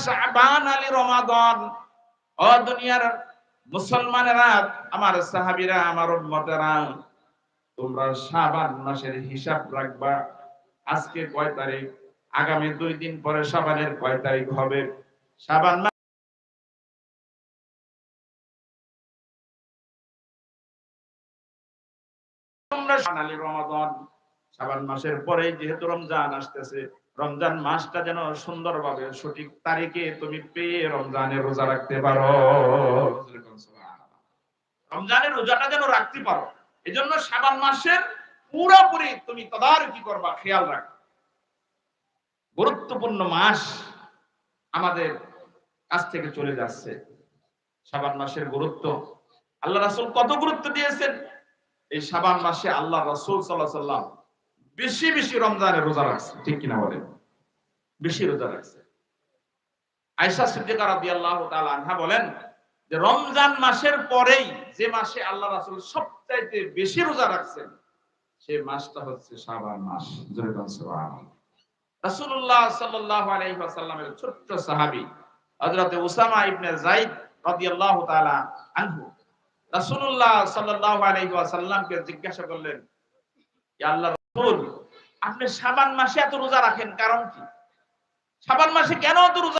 শাবান আলী রমাদান। ও দুনিয়ার মুসলমানেরা, আমার সাহাবীরা, আমার উম্মতেরা, তোমরা শাবান মাসের হিসাব রাখবা। আজকে কয় তারিখ? আগামী 2 দিন পরে শাবানের কয় তারিখ হবে? শাবান রমাদান, শাবান মাসের পরে যেহেতু রমজান আসতেছে, রমজান মাসটা যেন সুন্দরভাবে সঠিক তারিখে তুমি পেয়ে রমজানের রোজা রাখতে পারো। রমজানের রোজাটা যেন রাখতে পারো, এজন্য শাবান মাসের পুরোপুরি তুমি তদারকি করবা, খেয়াল রাখবা। গুরুত্বপূর্ণ মাস আমাদের কাছ থেকে চলে যাচ্ছে। শাবান মাসের গুরুত্ব আল্লাহ রাসূল কত গুরুত্ব দিয়েছেন। এই শাবান মাসে আল্লাহ রাসূল সাল্লাল্লাহু আলাইহি ওয়াসাল্লাম বেশি বেশি রমজানের রোজা রাখছে, ঠিক কিনা বলেন? বেশি রোজা রাখছে। আয়েশা সিদ্দিকা রাদিয়াল্লাহু তাআলা আনহা বলেন যে রমজান মাসের পরেই যে মাসে আল্লাহ রাসূল সবচাইতে বেশি রোজা রাখছেন, সেই মাসটা হচ্ছে শাবান মাস। জোরে বলেন সুবহানাল্লাহ। রাসূলুল্লাহ সাল্লাল্লাহু আলাইহি ওয়াসাল্লামের ছোট্ট সাহাবী হযরত উসামা ইবনে যায়েদ রাদিয়াল্লাহু তাআলা আনহু রাসূলুল্লাহ সাল্লাল্লাহু আলাইহি ওয়াসাল্লামকে জিজ্ঞাসা করলেন, ইয়া আল্লাহর রাসূল, আপনি শাবান মাসে এত রোজা রাখেন, কারণ কি? শাবান মাসে কেন এত রোজা